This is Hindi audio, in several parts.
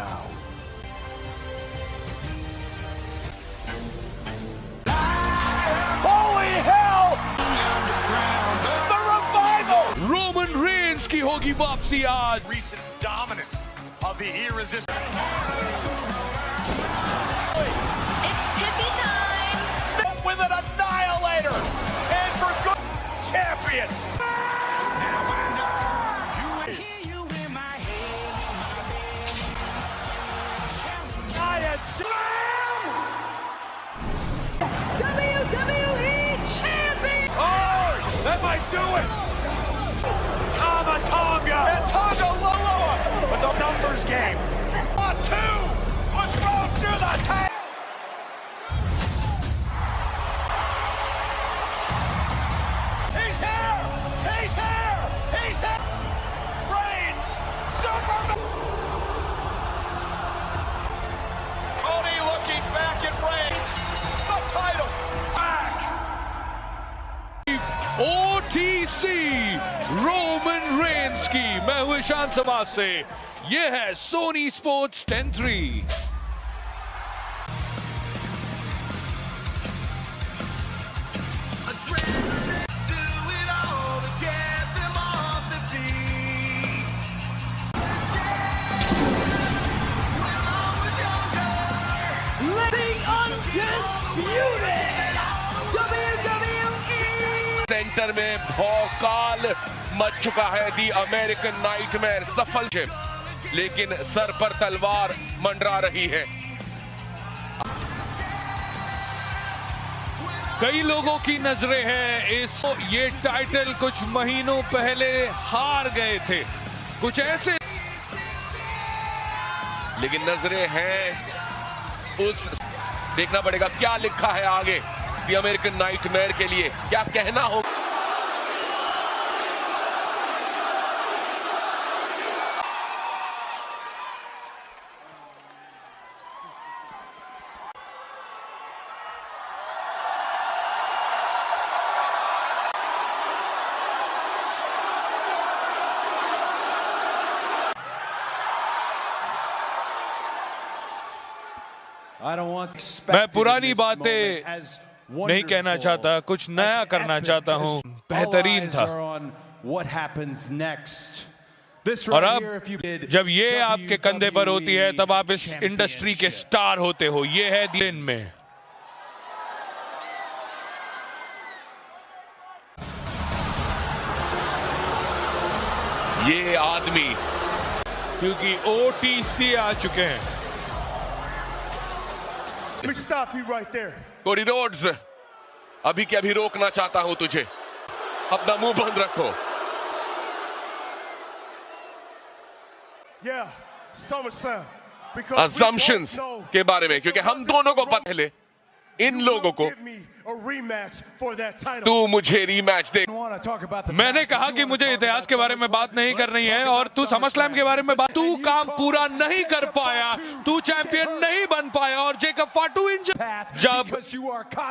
now. Holy hell! The revival! Roman Reigns की होगी वापसी आज. Recent dominance of the irresistible. It's tippy time! With an annihilator! And for good champion! WWE Champion! Oh! That might do it! Tama Tonga! And Tonga Loa! With the numbers game! 1-2! Let's go to the tank! He's here! He's here! He's here! Reigns! Superman! Cody looking back at Reigns! The title! Back! OTC Roman Reigns की. मैं हूं ईशान समाज से. ये है सोनी स्पोर्ट्स 10-3. सेंटर में भौकाल मच चुका है. दी अमेरिकन नाइटमेयर सफल है, लेकिन सर पर तलवार मंडरा रही है. कई लोगों की नजरें हैं ये टाइटल कुछ महीनों पहले हार गए थे, कुछ ऐसे, लेकिन नजरें हैं उस. देखना पड़ेगा क्या लिखा है आगे दी अमेरिकन नाइटमेयर के लिए, क्या कहना हो. मैं पुरानी बातें नहीं कहना चाहता, कुछ नया करना चाहता हूं. बेहतरीन था. और अब जब ये आपके कंधे पर होती है तब आप इस इंडस्ट्री के स्टार होते हो. ये है दिन में ये आदमी, क्योंकि OTC आ चुके हैं. Let me stop you right there. Cody Rhodes, अभी के अभी रोकना चाहता हूं तुझे. अपना मुंह बंद रखो. Yeah, SummerSlam. assumptions के बारे में, क्योंकि हम दोनों को पहले इन लोगों को तू मुझे रीमैच दे. मैंने कहा कि मुझे इतिहास के बारे में बात नहीं करनी है और तू समरस्लैम के बारे में बात. तू काम पूरा नहीं कर पाया, तू चैंपियन नहीं बन पाया और जेकब फाटू इंजर. जब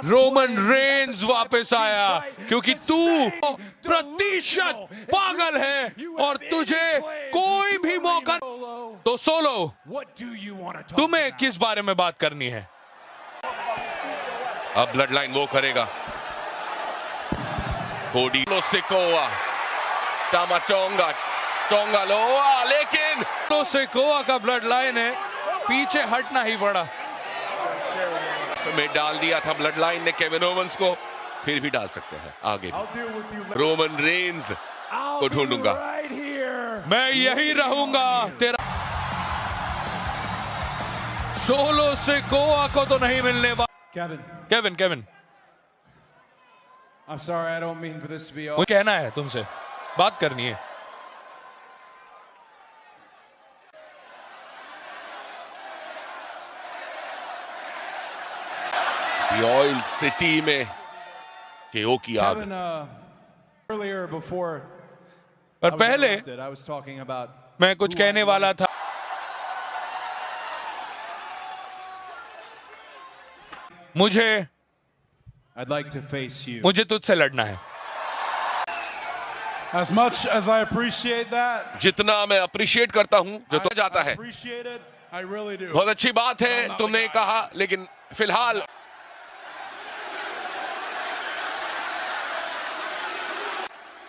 रोमन रेंस वापस आया, क्योंकि तू प्रतिशत पागल है और तुझे कोई भी मौका. तो सोलो, तुम्हें किस बारे में बात करनी है? अब ब्लड लाइन वो करेगा. कोडी सिकोआ, टामा टोंगा, टोंगा लोआ, लेकिन सिकोआ का ब्लड लाइन है, पीछे हटना ही पड़ा. में डाल दिया था ब्लड लाइन ने केविन ओवंस को, फिर भी डाल सकते हैं आगे. रोमन रेंस को ढूंढूंगा, मैं यही रहूंगा. तेरा सोलो सिकोआ को तो नहीं मिलने वाला. Kevin. I'm sorry, I don't mean for this to be all. मुझे कहना है तुमसे, बात करनी है. ऑयल सिटी में केओ की आग. Earlier before पर पहले I was talking about मैं कुछ कहने वाला था. I'd like to face you. मुझे तुझसे लड़ना है. As much as I appreciate that, जितना मैं अप्रिशिएट करता हूं जो तो जाता है, I really do. बहुत अच्छी बात है तुमने कहा, लेकिन फिलहाल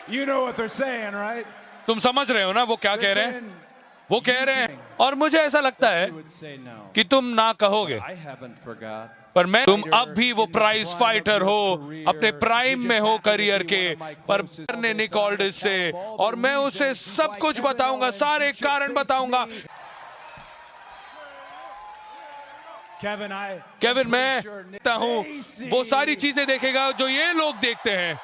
You know what they're saying, right? तुम समझ रहे हो ना वो क्या कह रहे हैं? वो कह रहे हैं, और मुझे ऐसा लगता है You would say no. कि तुम ना कहोगे, I haven't forgot. पर मैं तुम अब भी वो प्राइज फाइटर हो, अपने प्राइम में हो करियर के, पर ने निक ऑल्डिस से, और मैं उसे सब कुछ बताऊंगा, सारे कारण बताऊंगा। केविन, मैं देखता हूं वो सारी चीजें देखेगा जो ये लोग देखते हैं।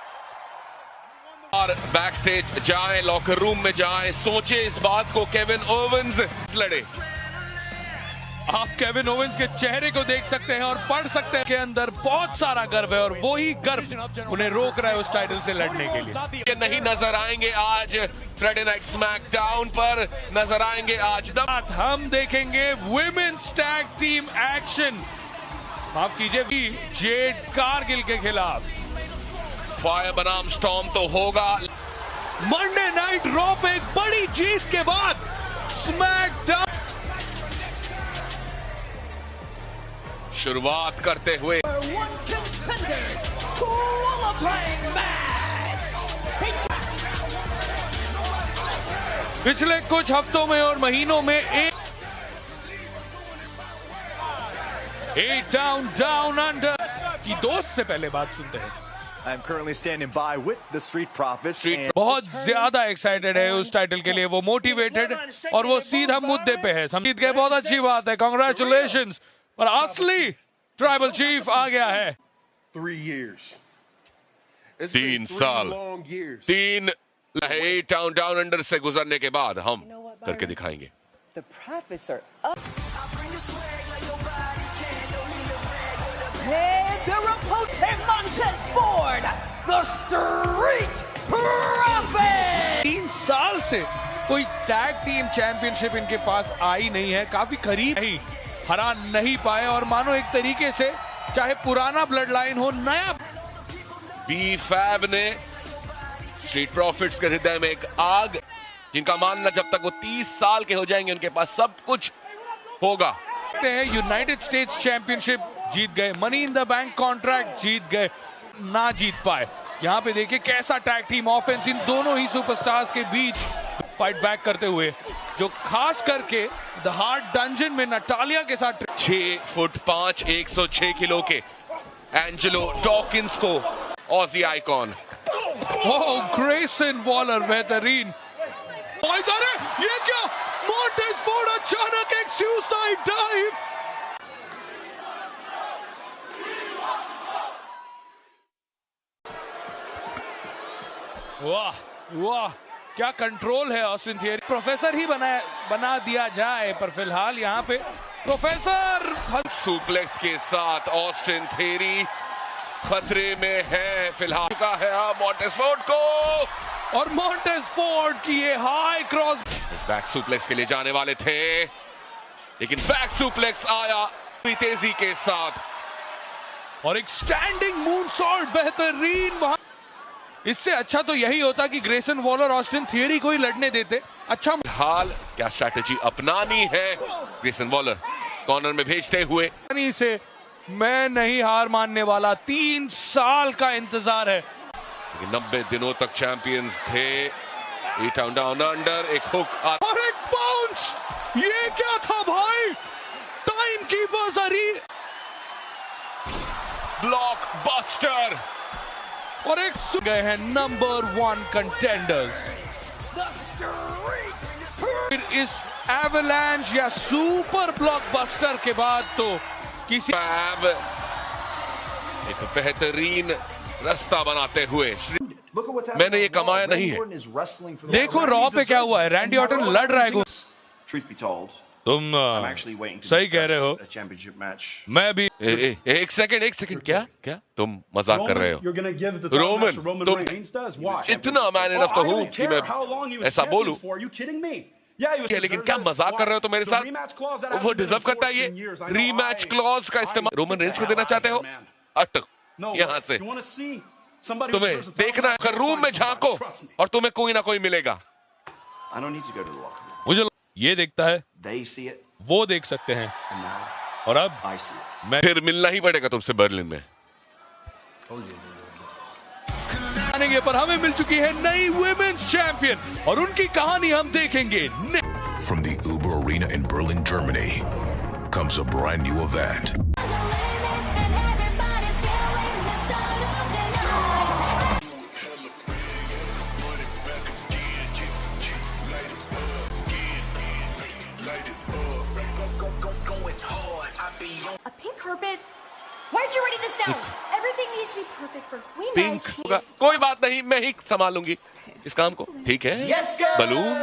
और बैक स्टेज जाए, लॉकर रूम में जाए, सोचे इस बात को, केविन ओवेंस लड़े। आप केविन ओवेंस के चेहरे को देख सकते हैं और पढ़ सकते हैं कि अंदर बहुत सारा गर्व है, और वही गर्व उन्हें रोक रहा है उस टाइटल से लड़ने के लिए। ये नहीं नजर आएंगे आज फ्राइडे नाइट स्मैकडाउन पर, नजर आएंगे आज हम देखेंगे विमेन्स टैग टीम एक्शन, माफ कीजिए, जेड कारगिल के खिलाफ। फायर बनाम स्टॉर्म तो होगा। मंडे नाइट रॉ पे एक बड़ी जीत के बाद स्मैकडाउन शुरुआत करते हुए पिछले कुछ हफ्तों में और महीनों में एक डाउन डाउन अंडर की दोस्त से पहले बात सुनते हैं। I'm currently standing by with the Street Profits. बहुत ज्यादा एक्साइटेड है उस टाइटल के लिए, वो मोटिवेटेड और वो सीधा मुद्दे पे है। जीत गए, बहुत अच्छी बात है, कांग्रेचुलेशंस। पर असली ट्राइबल चीफ आ गया है। 3 years. 3 साल, 3 डाउन डाउन अंडर से गुजरने के बाद हम करके दिखाएंगे। The Profits are up. And the Rapote Montez Ford, the Street Profits. 3 साल से कोई टैग टीम चैंपियनशिप इनके पास आई नहीं है, काफी करीब नहीं, हरा नहीं पाए, और मानो एक तरीके से चाहे पुराना ब्लड लाइन हो, नया बी फैब ने स्ट्रीट प्रॉफिट्स के हृदय में एक आग, जिनका मानना जब तक वो 30 साल के हो जाएंगे उनके पास सब कुछ होगा। यूनाइटेड स्टेट्स चैंपियनशिप जीत गए, money in the bank contract जीत गए, ना जीत पाए। यहाँ पे देखिए कैसा टैग टीम ऑफेंस इन दोनों ही सुपरस्टार्स के बीच फाइट बैक करते हुए, जो खास करके द हार्ट डंजन में नटालिया के साथ 6 फुट 5 106 किलो के एंजेलो डॉकिंस को ऑजी आइकॉन, ओह ग्रेसन वॉलर बेहतरीन। ये क्या, मोंटेज फोर्ड अचानक एक सुसाइड डाइव, वाह वाह क्या कंट्रोल है ऑस्टिन थियरी। प्रोफेसर ही बना दिया जाए, पर फिलहाल यहाँ पे प्रोफेसर सुप्लेक्स के साथ ऑस्टिन थियरी खतरे में है फिलहाल। का है मोंटेज फोर्ड को, और मोंटेज फोर्ड की ये हाई क्रॉस बैक सुप्लेक्स के लिए जाने वाले थे, लेकिन बैक सुप्लेक्स आया तेजी के साथ, और एक स्टैंडिंग मूनसॉल्ट बेहतरीन। वहां इससे अच्छा तो यही होता कि ग्रेसन वॉलर ऑस्टिन थियरी को ही लड़ने देते। अच्छा हाल क्या स्ट्रैटेजी अपनानी है ग्रेसन वॉलर कॉर्नर में भेजते हुए, से मैं नहीं हार मानने वाला, 3 साल का इंतजार है, 90 दिनों तक चैंपियंस थे। डाउन डाउन अंडर, एक हुक और एक बाउंस, ये क्या था भाई, टाइम कीपर्स अरी ब्लॉकबस्टर, और एक गए हैं नंबर 1 कंटेंडर्स। फिर इस एवलांच या सुपर ब्लॉकबस्टर के बाद तो किसी एक बेहतरीन रास्ता बनाते हुए मैंने ये कमाया नहीं है। देखो रॉ पे क्या हुआ है, रैंडी ऑर्टन लड़ रहा है। Truth be told, तुम I'm actually waiting to सही कह रहे हो, discuss a championship match. मैं भी एक सेकंड क्या तुम मजाक कर रहे हो? You're gonna give the title match to Roman तुम Reigns does? Why? इतना मैन इनफ तो I हूँ don't कि मैं care how long he was ऐसा champion बोलूं, for. Are you kidding me? Yeah, he was लेकिन deserved क्या this. मजाक कर रहे हो तुम मेरे The साथ? rematch clause that वो hasn't been डिजर्व करता है enforced ये in years. I know rematch I- clause का इस्तेमाल। I Roman get range the को देना hell चाहते out हो? of here, man. अटक No, यहाँ से, you want to see somebody who तुम्हें deserves a title देखना match, है, रूम में find झांको somebody. Trust me. और तुम्हें कोई ना कोई मिलेगा। I don't need to go to the locker room. मुझे ये देखता है, They see it. वो देख सकते हैं। और अब I see it. मैं फिर मिलना ही पड़ेगा तुमसे बर्लिन में। आनेंगे, पर हमें मिल चुकी है नई वुमेन्स चैंपियन और उनकी कहानी हम देखेंगे। From the Uber Arena in Berlin, Germany, comes a brand new event. A pink carpet? Why'd you write this down? Everything needs to be perfect for Queen pink Mai's होगा, कोई बात नहीं, मैं ही संभालूंगी इस काम को, ठीक है? बलून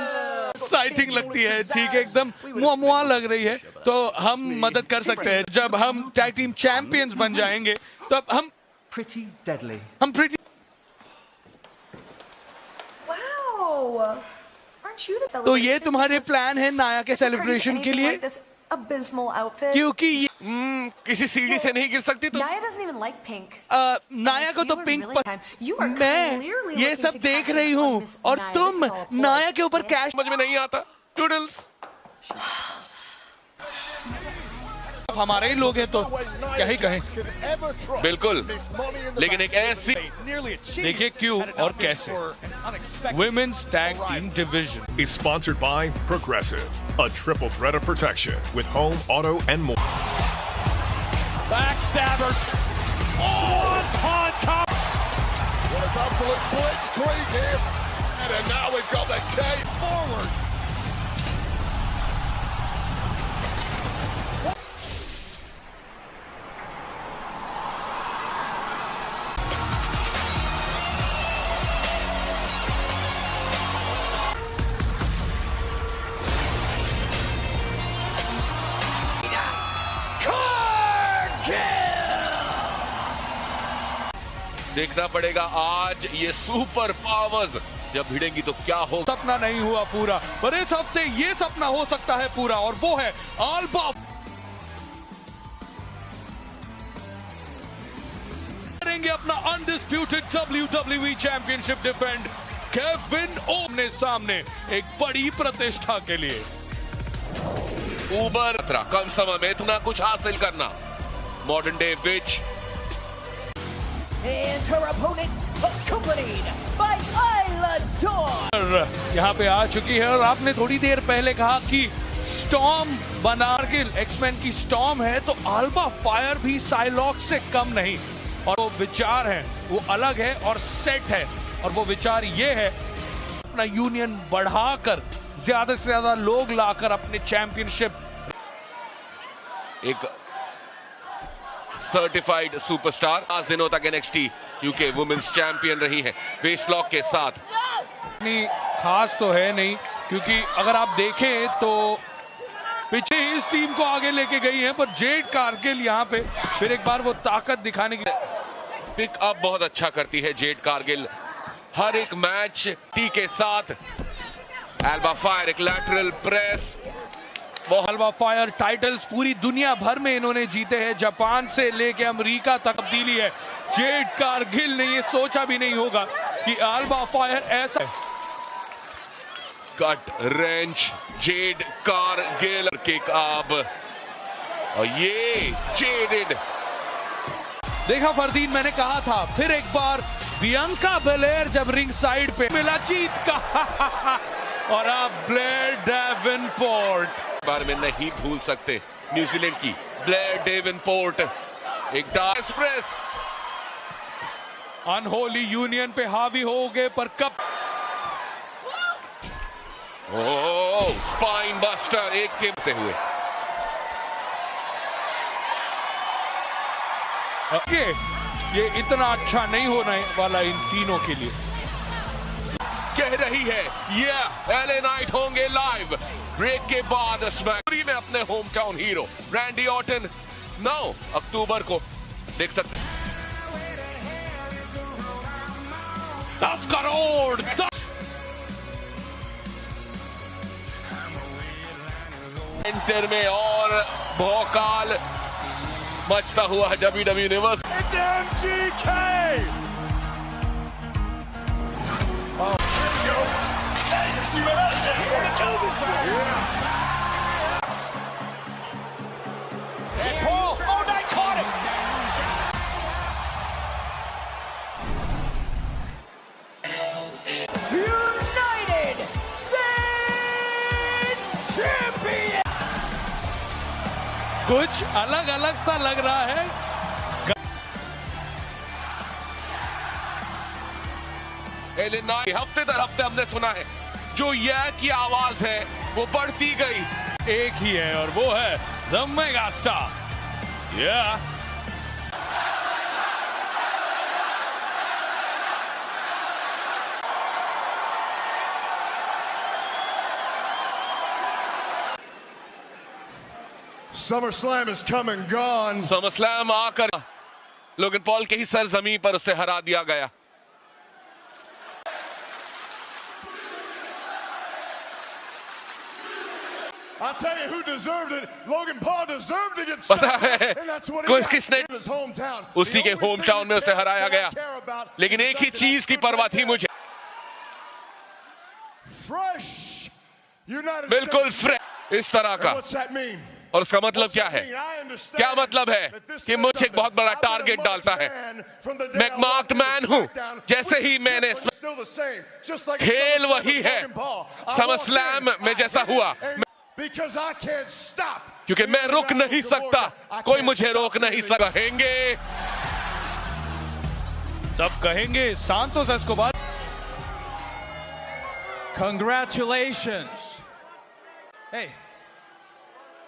एक्साइटिंग लगती है, ठीक है, एकदम मुआ लग रही है, तो हम मदद कर सकते हैं। जब हम टैग टीम चैंपियंस बन जाएंगे तब हम Pretty deadly. pretty Wow! Aren't you the तो ये तुम्हारे प्लान है नाया के सेलिब्रेशन के लिए? this abysmal outfit? क्योंकि ये किसी सीढ़ी से नहीं गिर सकती तुम। Naya doesn't even like pink. नाया को तो पिंक मैं ये सब देख रही हूँ और तुम नाया के ऊपर कैश समझ में नहीं आता। टूडल्स हमारे ही लोग हैं तो क्या ही कहें। बिल्कुल, लेकिन एक ऐसी देखिए क्यों और कैसे। Women's Tag Team Division Is sponsored by Progressive, a triple threat of protection with home, auto, and more. Backstabber. One-ton Well, it's absolute blitzkrieg here. And now we've got the K forward. देखना पड़ेगा आज ये सुपर पावर्स जब भिड़ेंगी तो क्या हो। सपना नहीं हुआ पूरा, पर इस हफ्ते ये सपना हो सकता है पूरा, और वो है आल्बा करेंगे अपना undisputed WWE championship defend Kevin ओमने सामने एक बड़ी प्रतिष्ठा के लिए। उबर कम समय में इतना कुछ हासिल करना। Modern day which And her opponent, accompanied by Isla Dawn. यहाँ पे आ चुकी है और आपने थोड़ी देर पहले कहा कि स्टॉर्म बनारगिल एक्समैन की स्टॉर्म है, तो आल्बा फायर भी साइलॉक से कम नहीं, और वो विचार है वो अलग है और सेट है, और वो विचार ये है अपना यूनियन बढ़ाकर ज्यादा से ज्यादा लोग लाकर अपने चैंपियनशिप एक सर्टिफाइड सुपरस्टार 5 दिनों तक NXT यूके वुमेन्स चैंपियन रही है वेस्ट लॉक के साथ। इतनी खास तो है नहीं, क्योंकि अगर आप देखें तो पीछे ही इस टीम को आगे लेके गई है, पर जेड कारगिल यहाँ पे फिर एक बार वो ताकत दिखाने की पिक अप बहुत अच्छा करती है जेड कारगिल हर एक मैच टी के साथ। एल्बा फायर एक लैटरल प्रेस, वो आल्बा फायर टाइटल्स पूरी दुनिया भर में इन्होंने जीते हैं, जापान से लेके अमेरिका तक तब्दीली है। जेड कारगिल ने ये सोचा भी नहीं होगा कि आल्बा फायर ऐसा कट रेंच जेड कारगिल किक अब, और ये जेडेड देखा फरदीन, मैंने कहा था फिर एक बार बियांका बेलेयर जब रिंग साइड पे मिला जीत का और अब ब्लेयर डेवनपोर्ट बारे में नहीं भूल सकते न्यूजीलैंड की ब्लेयर डेवनपोर्ट एक डार्क एक्सप्रेस अनहोली यूनियन पे हावी हो गए, पर कब स्पाइन बस्टर एक के हुए। ये इतना अच्छा नहीं होने वाला इन तीनों के लिए। कह रही है ये एलए नाइट होंगे लाइव ब्रेक के बाद स्मैकरी में अपने home town hero Randy Orton 9 अक्टूबर को देख सकते। 10 करोड़ 10 सेंटर में और भौकाल मचता हुआ है WWE यूनिवर्स। It's MGK! कुछ अलग अलग सा लग रहा है। हफ्ते दर हफ्ते हमने सुना है जो यह की आवाज है वो बढ़ती गई। एक ही है और वो है द मेगा स्टार। या SummerSlam is come and gone. SummerSlam आकर लोगन पॉल के ही सरजमी पर उसे हरा दिया गया। I'll tell you who deserved it. Logan Paul deserved to get पता stopped. है And that's what he कोई got किसने in his hometown. उसी के होम टाउन में उसे हराया गया, लेकिन एक ही चीज की परवाह थी मुझे, Fresh United बिल्कुल States. फ्रेश इस तरह का। What's that mean? और उसका मतलब क्या है? क्या मतलब है कि मुझे एक बहुत बड़ा टारगेट डालता है। मैं एक मार्क्ड मैन हूं। जैसे ही मैंने खेल वही है समरस्लैम में जैसा हुआ, क्योंकि मैं रुक नहीं सकता, कोई मुझे रोक नहीं सकता। कहेंगे सब कहेंगे Santos Escobar. Congratulations. Hey,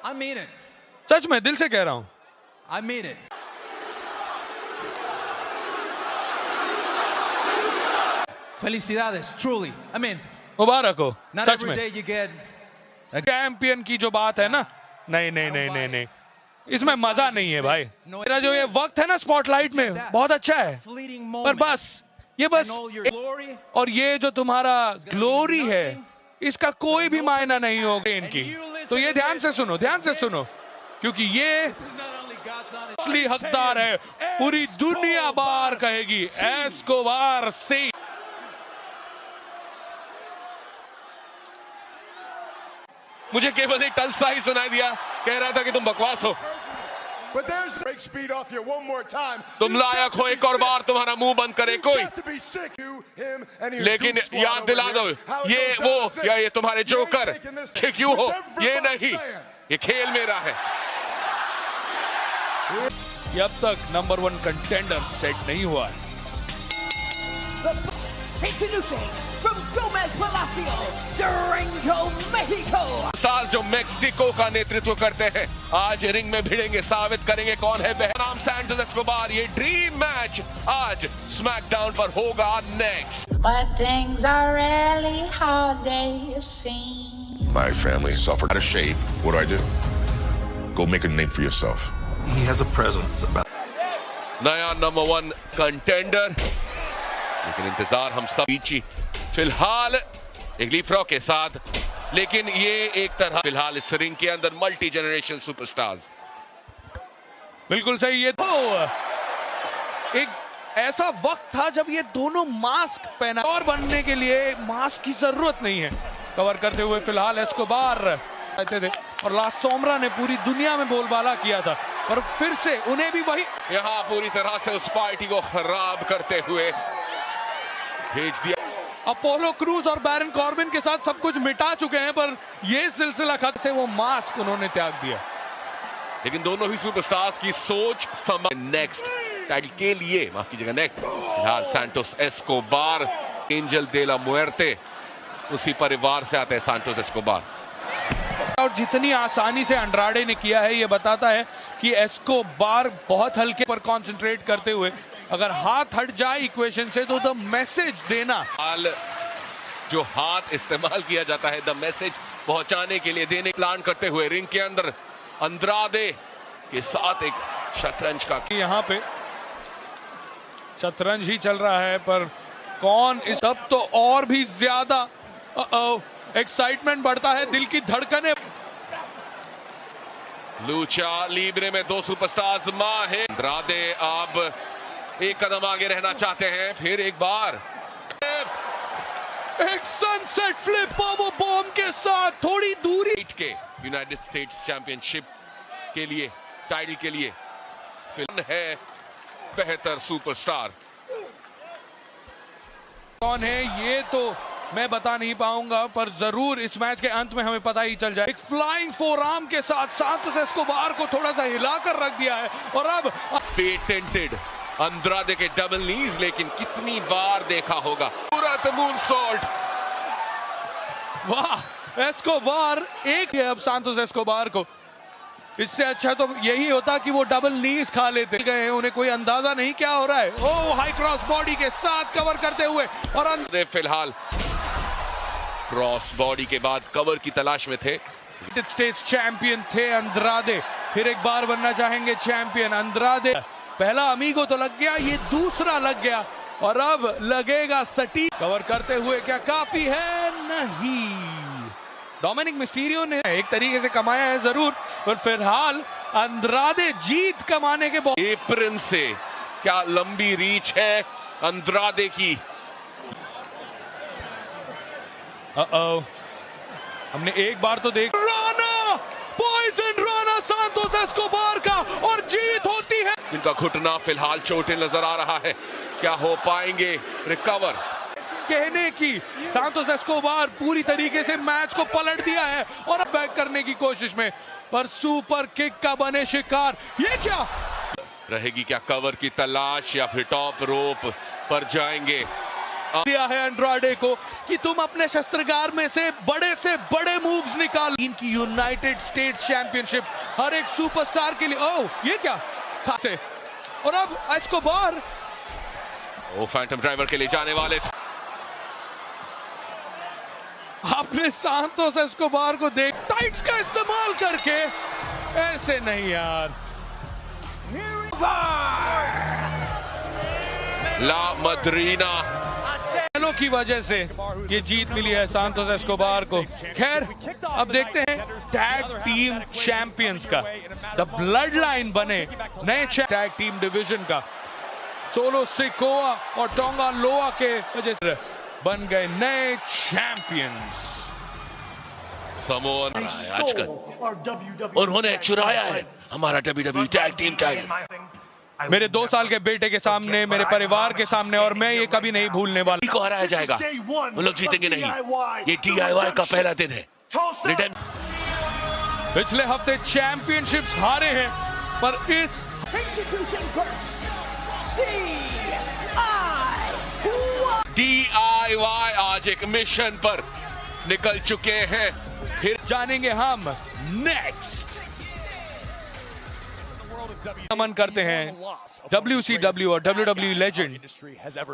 I mean it. सच में दिल से कह रहा हूं। I mean it. Felicidades, truly. I mean, मुबारक हो not सच every में। day you get चैंपियन की जो बात है ना, नहीं नहीं नहीं नहीं नहीं, इसमें मजा नहीं है भाई। मेरा जो ये वक्त है ना स्पॉटलाइट में बहुत अच्छा है, fleeting पर moment. बस ये बस And all your glory. और ये जो तुम्हारा ग्लोरी है इसका कोई भी मायना नहीं होगा इनकी। तो ये ध्यान से सुनो, ध्यान से सुनो, क्योंकि ये असली हकदार है, पूरी दुनिया बार कहेगी एस्कोबार से। मुझे केवल एक टलसा ही सुनाई दिया, कह रहा था कि तुम बकवास हो, But there's break speed off you one more time. तुम लायक हो एक और बार तुम्हारा मुंह बंद करे कोई। लेकिन याद दिला दो, ये वो या ये तुम्हारे जोकर ठीक क्यों हो, ये नहीं, ये खेल मेरा है। ये अब तक नंबर 1 कंटेंडर सेट नहीं हुआ है। Introducing from Gomez Palacio, Durango, Mexico. Stars जो मेक्सिको का नेतृत्व करते हैं आज रिंग में भिड़ेंगे, साबित करेंगे कौन है नाम सैंटोस एस्कोबार। ये ड्रीम मैच आज स्मैकडाउन पर होगा next. But things are really how they seem. My family suffered out of shape. What do? Go make a name for yourself. He has a presence about. नया नंबर 1 कंटेंडर, लेकिन इंतजार हम सब पीछे फिलहाल एक लीफ्रॉ के साथ, लेकिन ये एक तरह फिलहाल इस रिंग के अंदर मल्टी जनरेशन सुपरस्टार्स। बिल्कुल सही। ये तो एक ऐसा वक्त था जब ये दोनों मास्क पहना और बनने के लिए मास्क की जरूरत नहीं है। कवर करते हुए फिलहाल एस्कोबार रहते थे और लास्ट सोमरा ने पूरी दुनिया में बोलबाला किया था, और फिर से उन्हें भी वही यहां पूरी तरह से उस पार्टी को खराब करते हुए भेज दिया। अपोलो क्रूज और बैरन कॉर्बिन के साथ सब कुछ मिटा चुके हैं, पर ये सिलसिला खत्म से वो मास्क उन्होंने त्याग दिया। लेकिन दोनों ही सुपरस्टार्स की सोच नेक्स्ट टाइटल के लिए, माफ कीजिएगा, नेक्स्ट फिलहाल सैंटोस एस्कोबार, एंजल दे ला मुएर्ते, उसी परिवार से आते हैं सैंटोस एस्कोबार। और जितनी आसानी से अंड्राडे ने किया है ये बताता है कि एस्कोबार बहुत हल्के पर कंसंट्रेट करते हुए अगर हाथ हट जाए इक्वेशन से तो द मैसेज देना, जो हाथ इस्तेमाल किया जाता है द मैसेज पहुंचाने के लिए देने प्लान करते हुए रिंग के अंदर अंद्रादे के साथ एक शतरंज का, यहाँ पे शतरंज ही चल रहा है, पर कौन इस अब तो और भी ज्यादा एक्साइटमेंट बढ़ता है, दिल की धड़कनें। लूचा लीब्रे में 2 सुपरस्टार्स माहिर। अंद्रादे अब एक कदम आगे रहना चाहते हैं, फिर एक बार एक सनसेट फ्लिप पावर बॉम्ब के साथ थोड़ी दूरी के यूनाइटेड स्टेट्स चैंपियनशिप के लिए, टाइटल के लिए फिल्म है बेहतर सुपरस्टार। कौन है ये तो मैं बता नहीं पाऊंगा, पर जरूर इस मैच के अंत में हमें पता ही चल जाए। एक फ्लाइंग फोरआर्म के साथ सांतोस एस्कोबार को थोड़ा सा हिलाकर रख दिया है और अब पेटेंटेड अंद्रादे के डबल नीज, लेकिन कितनी बार देखा होगा पूरा मूनसॉल्ट। वाह, एस्कोबार एक है अब सांतोस एस्कोबार को। इससे अच्छा तो यही होता कि वो डबल नीज खा लेते गए, उन्हें कोई अंदाजा नहीं क्या हो रहा है। ओह, हाई क्रॉस बॉडी के साथ कवर करते हुए और फिलहाल क्रॉस बॉडी के बाद कवर की तलाश में थे। यूनाइटेड स्टेट्स चैंपियन थे अंद्रादे, फिर एक बार बनना चाहेंगे चैंपियन अंद्रादे। पहला अमीगो तो लग गया, ये दूसरा लग गया और अब लगेगा सटीक। कवर करते हुए क्या काफी है? नहीं। डोमिनिक मिस्टीरियो ने एक तरीके से कमाया है जरूर, पर फिलहाल अंद्रादे जीत कमाने के बाद एप्रन से क्या लंबी रीच है अंद्रादे की। हमने एक बार तो देख राना, पॉइजन राना सांतोस एस्कोबार का, और जीत होती है। इनका घुटना फिलहाल चोटिल नजर आ रहा है, क्या हो पाएंगे रिकवर? कहने की सांतोस एस्कोबार पूरी तरीके से मैच को पलट दिया है और अब बैक करने की कोशिश में, पर सुपर किक का बने शिकार। ये क्या रहेगी? क्या कवर की तलाश या फिर टॉप रोप पर जाएंगे? दिया है अंद्राडे को कि तुम अपने शस्त्रागार में से बड़े मूव्स निकाल। इनकी यूनाइटेड स्टेट्स चैंपियनशिप हर एक सुपरस्टार के लिए। ओह, ये क्या से? और अब एस्कोबार वो फैंटम ड्राइवर के लिए जाने वाले थे। आपने सांतोस एस्कोबार को देख टाइट्स का इस्तेमाल करके, ऐसे नहीं यार। ला मद्रीना की वजह से ये जीत मिली है सांतोस एस्कोबार को। खैर, अब देखते हैं टैग टीम चैंपियंस का, द ब्लड लाइन बने नए टैग टीम डिवीजन का। सोलो सिकोआ और टोंगा लोआ के वजह से बन गए नए चैंपियंस। समोआ आजकल उन्होंने चुराया है हमारा WWE टैग टीम टाइटल मेरे 2 साल के बेटे के सामने, मेरे परिवार के सामने, और मैं ये कभी नहीं भूलने वाला। को हराया जाएगा, वो लोग जीतेंगे नहीं। ये DIY का पहला दिन है। पिछले हफ्ते चैंपियनशिप्स हारे हैं, पर इस DIY आज एक मिशन पर निकल चुके हैं। फिर जानेंगे हम नेक्स्ट। नमन करते हैं WCW और WWE legend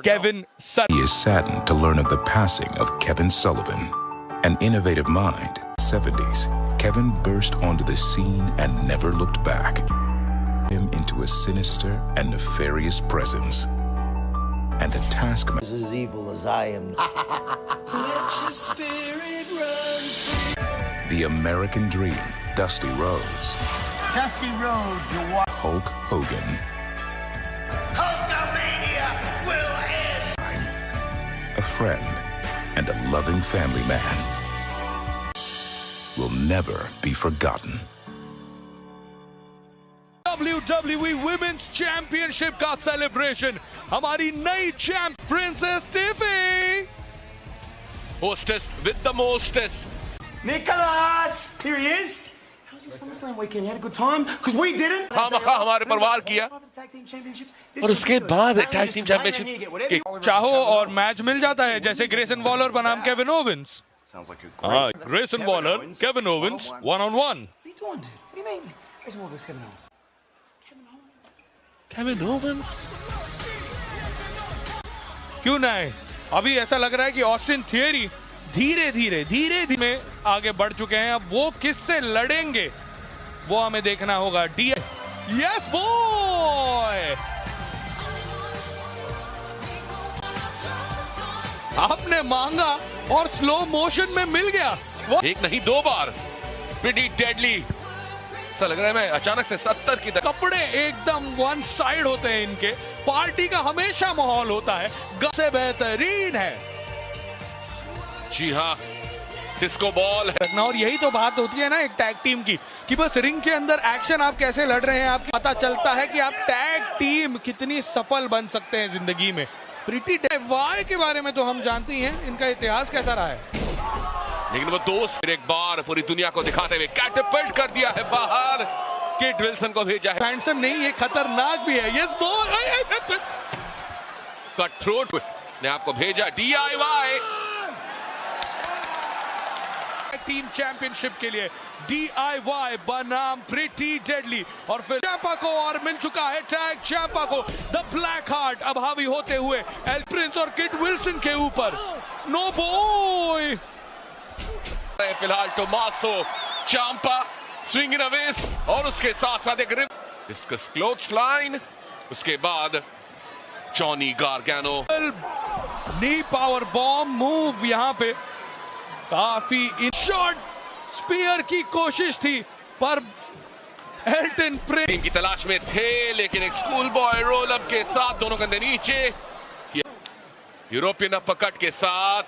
Kevin Sullivan. He is saddened to learn of the passing of Kevin Sullivan, an innovative mind. 70s, Kevin burst onto the scene and never looked back. Him into a sinister and nefarious presence, and a taskmaster as evil as I am. Let your spirit run free. The American Dream, Dusty Rhodes. Dusty Rhodes, you walk. Hulk Hogan. Hulkamania will end. A friend and a loving family man. Will never be forgotten. WWE Women's Championship का सेलिब्रेशन, हमारी नई champ princess Tiffy, hostess with the mostess. Nicholas, here he is. How's your SummerSlam weekend? You had a good time? Because we didn't. हमारे परिवार किया, और उसके बाद टैग टीम चैंपियनशिप चाहो और मैच मिल जाता है, जैसे ग्रेसन वॉलर बनाम Kevin Owens. Grayson Waller, Kevin Owens 1-on-1। What are you doing, dude? What do you mean? Grayson Waller versus Kevin Owens. Kevin Owens क्यों नहीं? अभी ऐसा लग रहा है कि ऑस्टिन थियरी धीरे धीरे आगे बढ़ चुके हैं। अब वो किससे लड़ेंगे वो हमें देखना होगा। यस बॉय, आपने मांगा और स्लो मोशन में मिल गया। वो एक नहीं 2 बार प्रीटी डेडली। ऐसा लग रहा है मैं अचानक से 70 की कपड़े एकदम वन साइड होते हैं इनके। पार्टी का हमेशा माहौल होता है, सबसे बेहतरीन है। जी हाँ, डिस्को बॉल है। और यही तो बात होती है ना एक टैग टीम की, कि बस रिंग के अंदर एक्शन आप कैसे लड़ रहे हैं, आपको पता चलता है कि आप टैग टीम कितनी सफल बन सकते हैं जिंदगी में। प्रीटी वाई के बारे में तो हम जानते ही हैं, इनका इतिहास कैसा रहा है, लेकिन वो दोस्त फिर एक बार पूरी दुनिया को दिखाते हुए कैटअपल्ट कर दिया है बाहर। किट विल्सन को भेजा है। हैंडसम नहीं, ये खतरनाक भी है। यस बॉल, कट थ्रोट ने आपको भेजा। DIY टीम चैंपियनशिप के लिए DIY बनाम प्रीटी डेडली, और फिर चैंपा को और मिल चुका है टैग चैंपा को। द ब्लैक हार्ट अब हावी होते हुए एल प्रिंस और किट विल्सन के ऊपर। नो बॉय, फिलहाल टोमासो चांपा स्विंग इन अवेस, और उसके साथ साथ एक डिस्कस क्लोथ लाइन, उसके बाद जॉनी गार्गानो नी पावर बॉम्ब मूव। यहां पे काफी इन शॉट स्पीयर की कोशिश थी, पर एल्टन प्रिंस की तलाश में थे, लेकिन एक स्कूल बॉय रोल अप के साथ दोनों कंधे नीचे, यूरोपियन अपरकट के साथ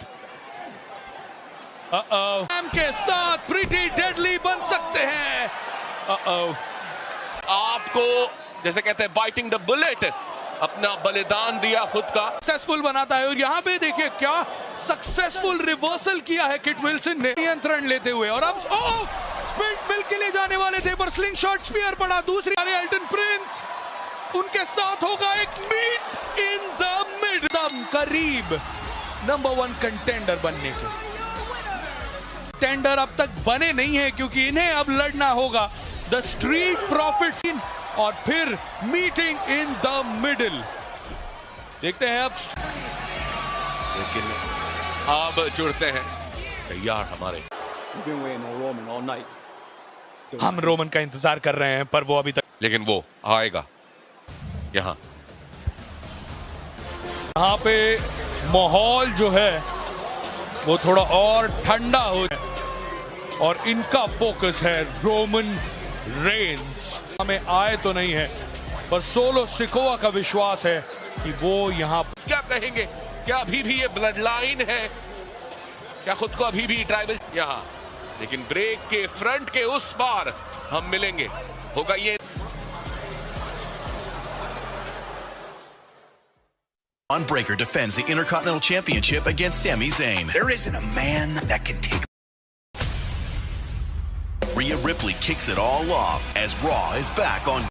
के साथ प्रीटी डेडली बन सकते हैं। आपको जैसे कहते हैं बाइटिंग द बुलेट, अपना बलिदान दिया खुद का, सक्सेसफुल बनाता है। और यहाँ पे देखिए क्या सक्सेसफुल रिवर्सल किया है किट विल्सन ने, नियंत्रण लेते हुए। और अब स्पिल्ट मिल्क के लिए जाने वाले थे, पर स्लिंग शॉट स्पीयर पड़ा। दूसरी एल्टन प्रिंस उनके साथ होगा एक मीट इन द मिड, करीब नंबर 1 कंटेंडर बनने के। टेंडर अब तक बने नहीं है, क्योंकि इन्हें अब लड़ना होगा द स्ट्रीट प्रॉफिट्स इन, और फिर मीटिंग इन द मिडिल। देखते हैं अब, लेकिन अब जुड़ते हैं तैयार हमारे। हम रोमन का इंतजार कर रहे हैं, पर वो अभी तक, लेकिन वो आएगा। यहाँ पे माहौल जो है वो थोड़ा और ठंडा हो जाए, और इनका फोकस है रोमन रेंस। हमें आए तो नहीं है, पर सोलो सिकोआ का विश्वास है कि वो यहाँ क्या कहेंगे, क्या अभी भी ये ब्लड लाइन है, क्या खुद को अभी भी ट्राइबल यहाँ, लेकिन ब्रेक के फ्रंट के उस पार हम मिलेंगे। होगा ये Breakker defends the Intercontinental Championship against Sami Zayn. There isn't a man that can take. Rhea Ripley kicks it all off as Raw is back on.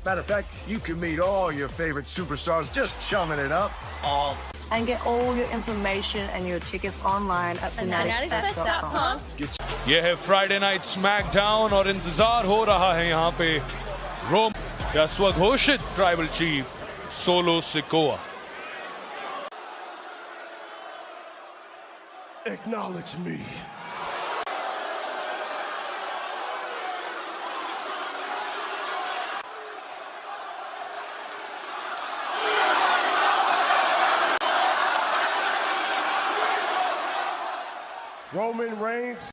Matter of fact, you can meet all your favorite superstars just chumming it up. And get all your information and your tickets online at fanaticsfest.com. यह है फ्राइडे नाइट स्मैकडाउन, और इंतजार हो रहा है यहाँ पे रोम का स्वघोषित tribal chief Solo Sikoa. Acknowledge me. Roman Reigns,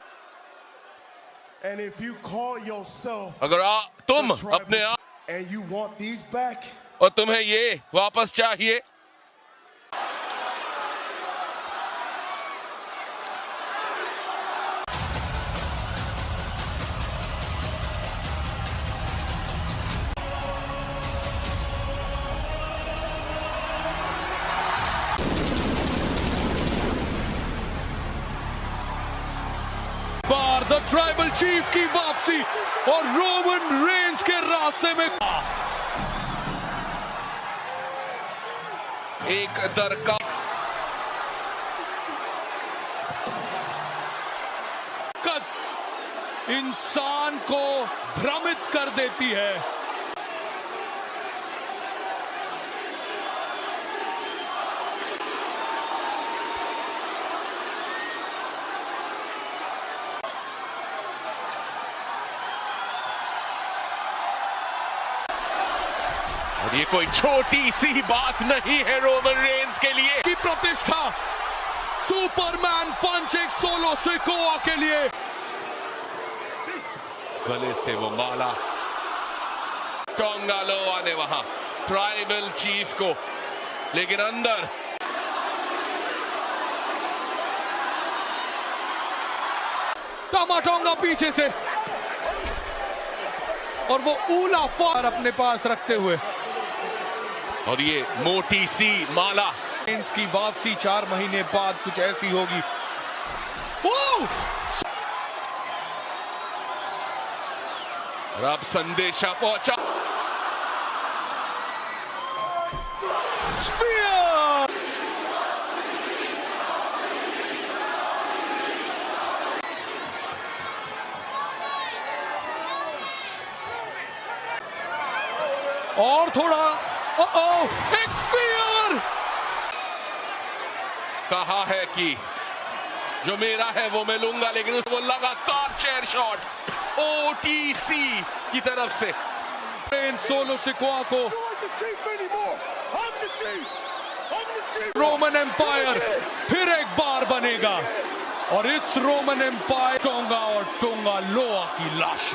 and if you call yourself, अगर तुम अपने आप and you want these back, और तुम्हें ये वापस चाहिए, द ट्राइबल चीफ की वापसी, और रोमन रेंस के रास्ते में एक दरका इंसान को भ्रमित कर देती है। और ये कोई छोटी सी बात नहीं है रोमन रेंस के लिए की प्रतिष्ठा। सुपरमैन पंच एक सोलो सिकोआ के लिए, गले से वो माला, टोंगा लोआ ने वहां ट्राइबल चीफ को, लेकिन अंदर टोंगा पीछे से, और वो ऊला फार अपने पास रखते हुए, और ये मोटी सी माला की वापसी 4 महीने बाद कुछ ऐसी होगी। अब संदेशा पहुंचा। स्पीयर और थोड़ा एक स्पीयर। कहा है कि जो मेरा है वो मैं लूंगा, लेकिन वो लगातार चेयर शॉट ओटीसी की तरफ से सोलो सिकोआ को रोमन एम्पायर फिर एक बार बनेगा और इस रोमन एम्पायर टोंगा और टोंगा लोआ की लाश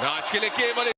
आज के लिए केवल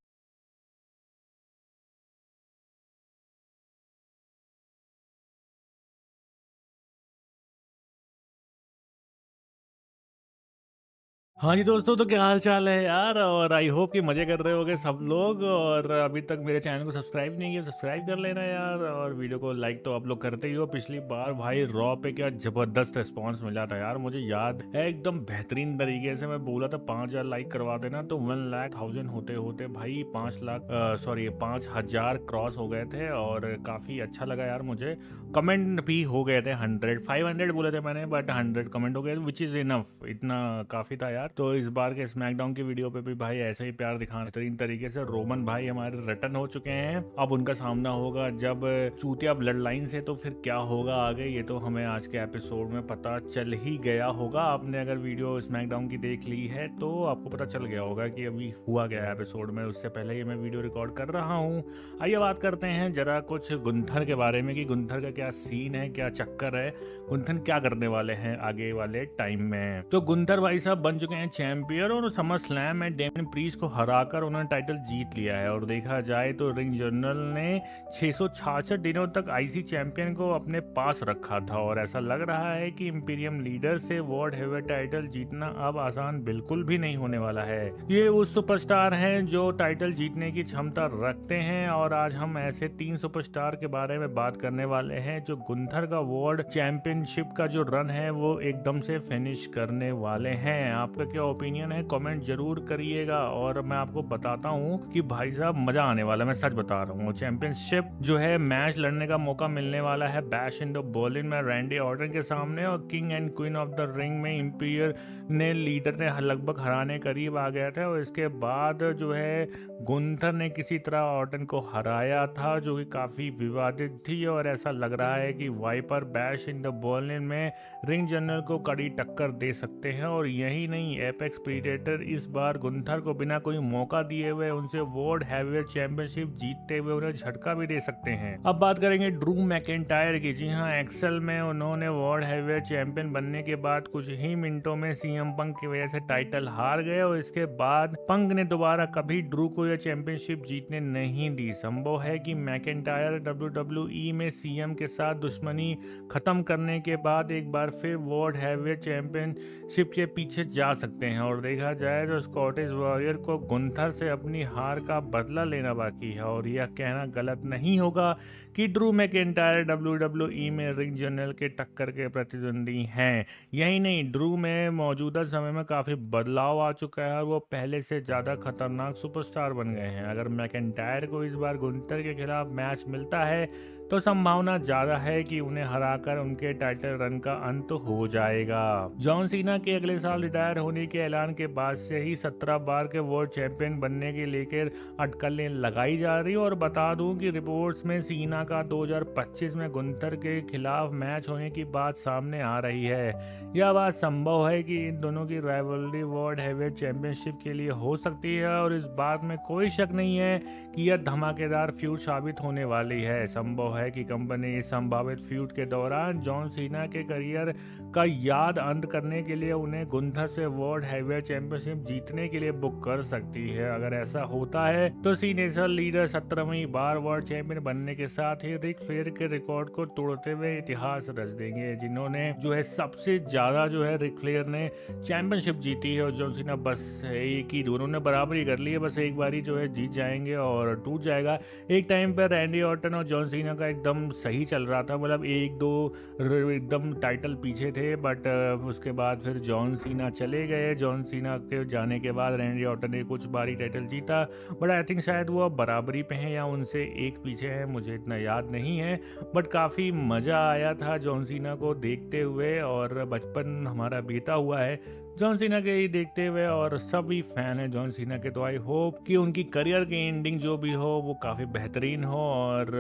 हाँ जी दोस्तों, तो क्या हाल चाल है यार। और आई होप कि मज़े कर रहे होगे सब लोग। और अभी तक मेरे चैनल को सब्सक्राइब नहीं किया, सब्सक्राइब कर लेना यार। और वीडियो को लाइक तो आप लोग करते ही हो। पिछली बार भाई रॉ पे क्या ज़बरदस्त रिस्पांस मिला था यार, मुझे याद है एकदम बेहतरीन तरीके से। मैं बोला था 5000 लाइक करवा देना, तो 1,00,000 होते होते भाई 5,000 क्रॉस हो गए थे। और काफ़ी अच्छा लगा यार मुझे। कमेंट भी हो गए थे 500 बोले थे मैंने, बट 100 कमेंट हो गए, विच इज़ इनफ। इतना काफ़ी था यार। तो इस बार के स्मैकडाउन की वीडियो पे भी भाई ऐसे ही प्यार दिखाना बेहतरीन तरीके से। रोमन भाई हमारे रिटर्न हो चुके हैं। अब उनका सामना होगा जब चूतिया ब्लड लाइन से, तो फिर क्या होगा आगे ये तो हमें आज के एपिसोड में पता चल ही गया होगा। आपने अगर वीडियो स्मैकडाउन की देख ली है तो आपको पता चल गया होगा कि अभी हुआ गया एपिसोड में। उससे पहले ये मैं वीडियो रिकॉर्ड कर रहा हूँ। आइए बात करते हैं जरा कुछ गुंथर के बारे में कि गुंथर का क्या सीन है, क्या चक्कर है, गुंथर क्या करने वाले हैं आगे वाले टाइम में। तो गुंथर भाई साहब बन चुके हैं चैंपियन और समर स्लैम में डेमियन प्रीस्ट को हराकर उन्होंने टाइटल जीत लिया है। और देखा जाए तो रिंग जनरल ने 666 दिनों तक आईसी चैंपियन को अपने पास रखा था। और ऐसा लग रहा है कि इंपीरियम लीडर से वर्ल्ड हेवीवेट टाइटल जीतना अब आसान बिल्कुल भी नहीं होने वाला है। ये उस सुपरस्टार हैं जो टाइटल जीतने की क्षमता रखते हैं। और आज हम ऐसे 3 सुपरस्टार के बारे में बात करने वाले हैं जो गुंथर का वर्ल्ड चैंपियनशिप का जो रन है वो एकदम से फिनिश करने वाले हैं। आपका क्या ओपिनियन है कमेंट जरूर करिएगा। और मैं आपको बताता हूँ कि भाई साहब मजा आने वाला है, मैं सच बता रहा हूँ। चैंपियनशिप जो है मैच लड़ने का मौका मिलने वाला है बैश इन द बर्लिन में रैंडी ऑर्टन के सामने। और king and queen of the ring में इंपीरियर ने लीडर ने लगभग हराने करीब आ गया था। और इसके बाद जो है गुंथर ने किसी तरह ऑर्टन को हराया था, जो कि काफी विवादित थी। और ऐसा लग रहा है कि Viper Bash in the Berlin में रिंग जनरल को कड़ी टक्कर दे सकते हैं। और यही नहीं, एपेक्स प्रीडेटर इस बार गुंथर को बिना कोई मौका दिए हुए उनसे वर्ल्ड हैवीवेट चैंपियनशिप जीतते हुए उन्हें झटका भी दे सकते हैं। अब बात करेंगे ड्रू मैकिंटायर की। जी हाँ, एक्सेल में उन्होंने वर्ल्ड हैवीवेट चैंपियन बनने के बाद कुछ ही मिनटों में सीएम पंक की वजह से टाइटल हार गए। और इसके बाद पंक ने दोबारा कभी ड्रू को यह चैंपियनशिप जीतने नहीं दी। संभव है कि मैकिंटायर WWE में सीएम के साथ दुश्मनी खत्म करने के बाद एक बार फिर वर्ल्ड हैवीवेट चैंपियनशिप के पीछे जा सकते हैं। और देखा जाए तो स्कॉटिश वॉरियर को गुंथर से अपनी हार का बदला लेना बाकी है। और यह कहना गलत नहीं होगा कि ड्रू मैकिंटायर WWE में रिंग जनरल के टक्कर के प्रतिद्वंदी हैं। यही नहीं, ड्रू में मौजूदा समय में काफ़ी बदलाव आ चुका है और वो पहले से ज़्यादा खतरनाक सुपरस्टार बन गए हैं। अगर मैकिंटायर को इस बार गुंथर के खिलाफ मैच मिलता है तो संभावना ज़्यादा है कि उन्हें हराकर उनके टाइटल रन का अंत हो जाएगा। जॉन सीना के अगले साल रिटायर होने के ऐलान के बाद से ही 17 बार के वर्ल्ड चैंपियन बनने के लेकर अटकलें लगाई जा रही। और बता दूं कि रिपोर्ट्स में सीना का 2025 में गुंथर के खिलाफ मैच होने की बात सामने आ रही है। यह बात संभव है कि इन दोनों की राइवलरी वर्ल्ड हैवीवेट चैंपियनशिप के लिए हो सकती है। और इस बात में कोई शक नहीं है कि यह धमाकेदार फ्यूड साबित होने वाली है। संभव है कि कंपनी इस संभावित फ्यूड के दौरान जॉन सीना के करियर का याद अंत करने के लिए उन्हें गुंथर से वर्ल्ड हैवीवेट चैंपियनशिप जीतने के लिए बुक कर सकती है। अगर ऐसा होता है तो सी नेशनल लीडर 17वीं बार वर्ल्ड चैंपियन बनने के साथ ही रिक फ्लेयर के रिकॉर्ड को तोड़ते हुए इतिहास रच देंगे, जिन्होंने जो है सबसे ज्यादा जो है रिक फ्लेयर ने चैंपियनशिप जीती है और जॉन सीना बस एक ही, दोनों ने बराबरी कर ली है, बस एक बारी जो है जीत जाएंगे और टूट जाएगा। एक टाइम पर रैंडी ऑर्टन और जॉन सीना का एकदम सही चल रहा था, मतलब 1-2 एकदम टाइटल पीछे थे, बट उसके बाद फिर जॉन सीना चले गए। जॉन सीना के जाने के बाद रैंडी ऑर्टन ने कुछ बारी टाइटल जीता, बट आई थिंक शायद वो अब बराबरी पे हैं या उनसे एक पीछे है, मुझे इतना याद नहीं है। बट काफ़ी मज़ा आया था जॉन सीना को देखते हुए और बचपन हमारा बीता हुआ है जॉन सीना के ही देखते हुए और सभी फैन है जॉन सीना के। तो आई होप कि उनकी करियर की एंडिंग जो भी हो वो काफ़ी बेहतरीन हो और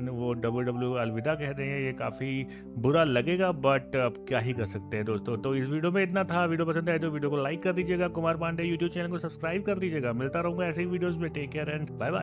वो WWE अलविदा कहते हैं, ये काफ़ी बुरा लगेगा, बट अब क्या ही कर सकते हैं दोस्तों। तो इस वीडियो में इतना था। वीडियो पसंद आए तो वीडियो को लाइक कर दीजिएगा, कुमार पांडे यूट्यूब चैनल को सब्सक्राइब कर दीजिएगा। मिलता रहूँगा ऐसे ही वीडियोज़ में। Take care and bye bye.